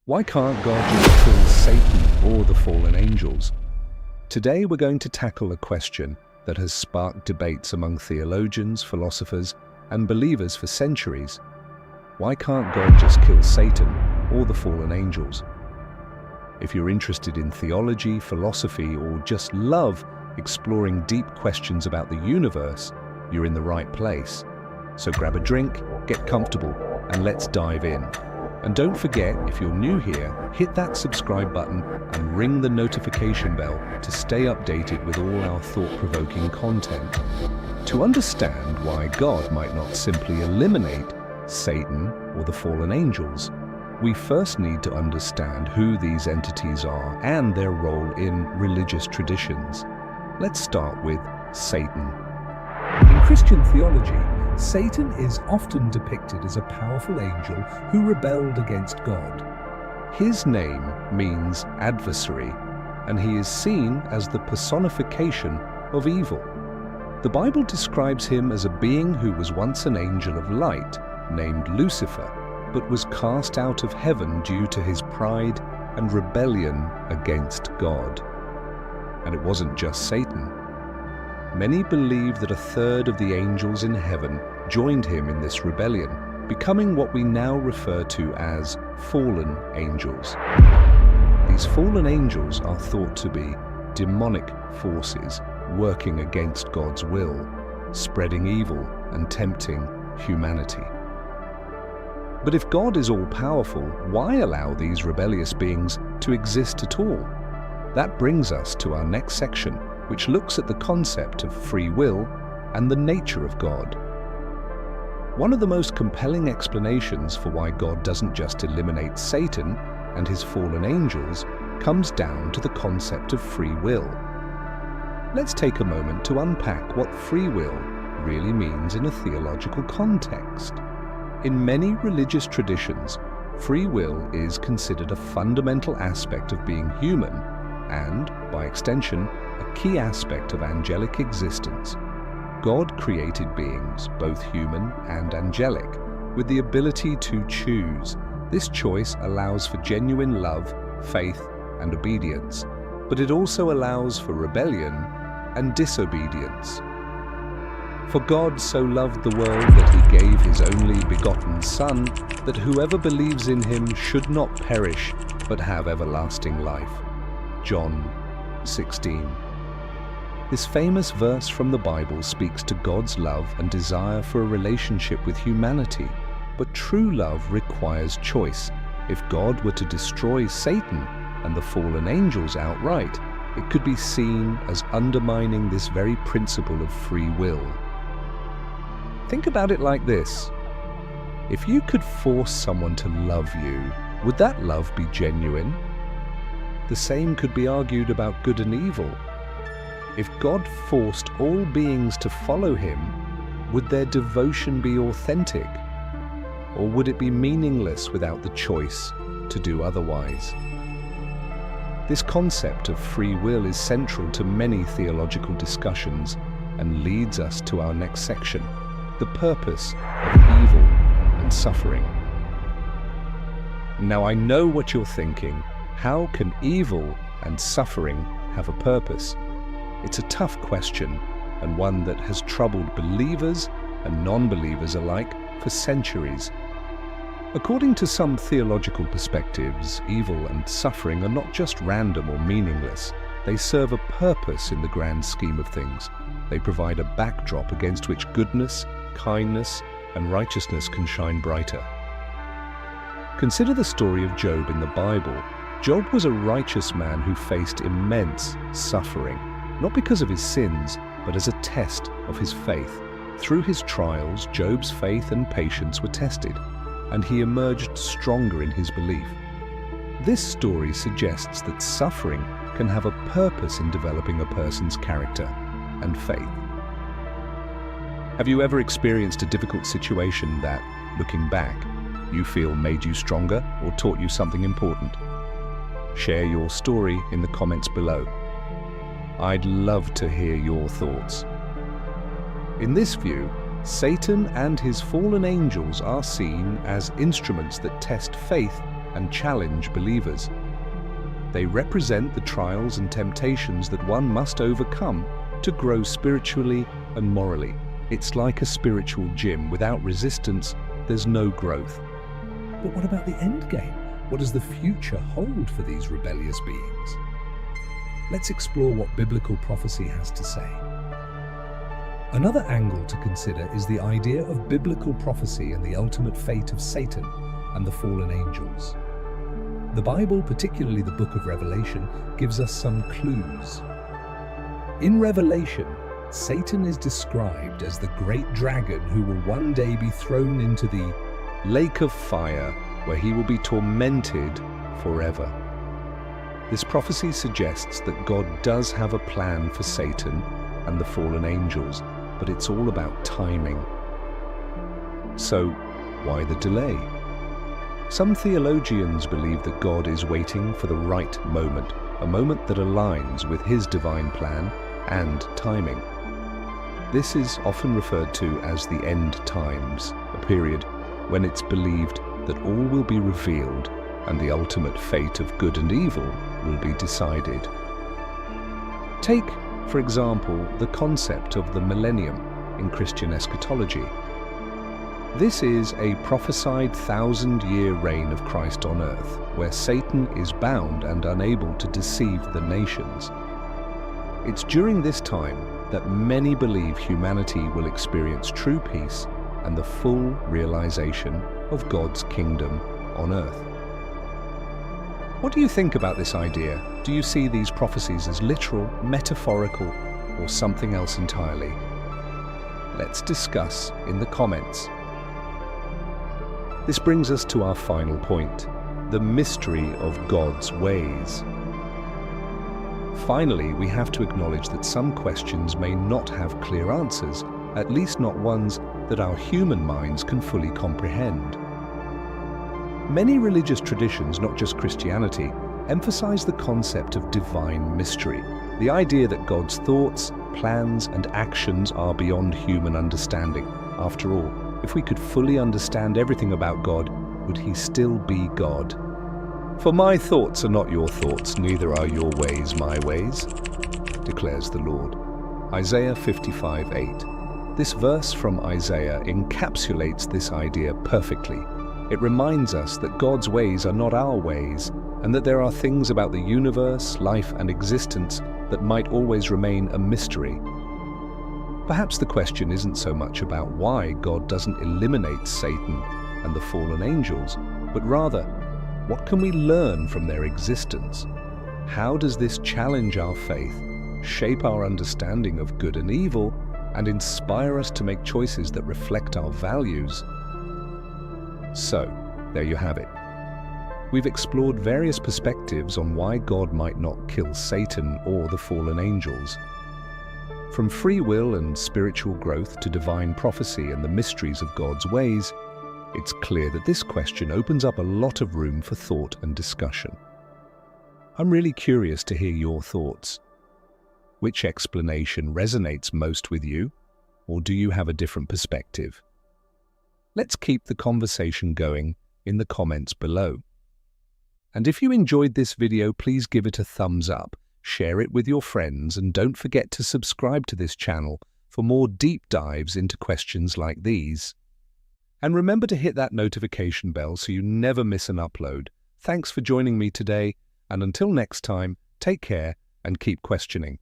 Why can't God just kill Satan or the fallen angels? Today we're going to tackle a question that has sparked debates among theologians, philosophers, and believers for centuries. Why can't God just kill Satan or the fallen angels? If you're interested in theology, philosophy, or just love exploring deep questions about the universe, you're in the right place. So grab a drink, get comfortable, and let's dive in. And don't forget, if you're new here, hit that subscribe button and ring the notification bell to stay updated with all our thought-provoking content. To understand why God might not simply eliminate Satan or the fallen angels, we first need to understand who these entities are and their role in religious traditions. Let's start with Satan. In Christian theology, Satan is often depicted as a powerful angel who rebelled against God. His name means adversary, and he is seen as the personification of evil. The Bible describes him as a being who was once an angel of light, named Lucifer, but was cast out of heaven due to his pride and rebellion against God. And it wasn't just Satan. Many believe that a third of the angels in heaven joined him in this rebellion, becoming what we now refer to as fallen angels. These fallen angels are thought to be demonic forces working against God's will, spreading evil and tempting humanity. But if God is all-powerful, why allow these rebellious beings to exist at all? That brings us to our next section, which looks at the concept of free will and the nature of God. One of the most compelling explanations for why God doesn't just eliminate Satan and his fallen angels comes down to the concept of free will. Let's take a moment to unpack what free will really means in a theological context. In many religious traditions, free will is considered a fundamental aspect of being human and, by extension, a key aspect of angelic existence. God created beings, both human and angelic, with the ability to choose. This choice allows for genuine love, faith, and obedience, but it also allows for rebellion and disobedience. For God so loved the world that he gave his only begotten Son, that whoever believes in him should not perish, but have everlasting life. John 16. This famous verse from the Bible speaks to God's love and desire for a relationship with humanity. But true love requires choice. If God were to destroy Satan and the fallen angels outright, it could be seen as undermining this very principle of free will. Think about it like this. If you could force someone to love you, would that love be genuine? The same could be argued about good and evil. If God forced all beings to follow him, would their devotion be authentic? Or would it be meaningless without the choice to do otherwise? This concept of free will is central to many theological discussions and leads us to our next section, the purpose of evil and suffering. Now I know what you're thinking. How can evil and suffering have a purpose? It's a tough question, and one that has troubled believers and non-believers alike for centuries. According to some theological perspectives, evil and suffering are not just random or meaningless. They serve a purpose in the grand scheme of things. They provide a backdrop against which goodness, kindness, and righteousness can shine brighter. Consider the story of Job in the Bible. Job was a righteous man who faced immense suffering, not because of his sins, but as a test of his faith. Through his trials, Job's faith and patience were tested, and he emerged stronger in his belief. This story suggests that suffering can have a purpose in developing a person's character and faith. Have you ever experienced a difficult situation that, looking back, you feel made you stronger or taught you something important? Share your story in the comments below. I'd love to hear your thoughts. In this view, Satan and his fallen angels are seen as instruments that test faith and challenge believers. They represent the trials and temptations that one must overcome to grow spiritually and morally. It's like a spiritual gym. Without resistance, there's no growth. But what about the end game? What does the future hold for these rebellious beings? Let's explore what biblical prophecy has to say. Another angle to consider is the idea of biblical prophecy and the ultimate fate of Satan and the fallen angels. The Bible, particularly the book of Revelation, gives us some clues. In Revelation, Satan is described as the great dragon who will one day be thrown into the lake of fire, where he will be tormented forever. This prophecy suggests that God does have a plan for Satan and the fallen angels, but it's all about timing. So, why the delay? Some theologians believe that God is waiting for the right moment, a moment that aligns with his divine plan and timing. This is often referred to as the end times, a period when it's believed that all will be revealed and the ultimate fate of good and evil will be decided. Take, for example, the concept of the millennium in Christian eschatology. This is a prophesied 1,000-year reign of Christ on earth, where Satan is bound and unable to deceive the nations. It's during this time that many believe humanity will experience true peace and the full realization of God's kingdom on earth. What do you think about this idea? Do you see these prophecies as literal, metaphorical, or something else entirely? Let's discuss in the comments. This brings us to our final point, the mystery of God's ways. Finally, we have to acknowledge that some questions may not have clear answers, at least not ones that our human minds can fully comprehend. Many religious traditions, not just Christianity, emphasize the concept of divine mystery, the idea that God's thoughts, plans, and actions are beyond human understanding. After all, if we could fully understand everything about God, would he still be God? For my thoughts are not your thoughts, neither are your ways my ways, declares the Lord. Isaiah 55:8. This verse from Isaiah encapsulates this idea perfectly. It reminds us that God's ways are not our ways, and that there are things about the universe, life, and existence that might always remain a mystery. Perhaps the question isn't so much about why God doesn't eliminate Satan and the fallen angels, but rather, what can we learn from their existence? How does this challenge our faith, shape our understanding of good and evil, and inspire us to make choices that reflect our values? So, there you have it. We've explored various perspectives on why God might not kill Satan or the fallen angels. From free will and spiritual growth to divine prophecy and the mysteries of God's ways, it's clear that this question opens up a lot of room for thought and discussion. I'm really curious to hear your thoughts. Which explanation resonates most with you, or do you have a different perspective? Let's keep the conversation going in the comments below. And if you enjoyed this video, please give it a thumbs up, share it with your friends, and don't forget to subscribe to this channel for more deep dives into questions like these. And remember to hit that notification bell so you never miss an upload. Thanks for joining me today, and until next time, take care and keep questioning.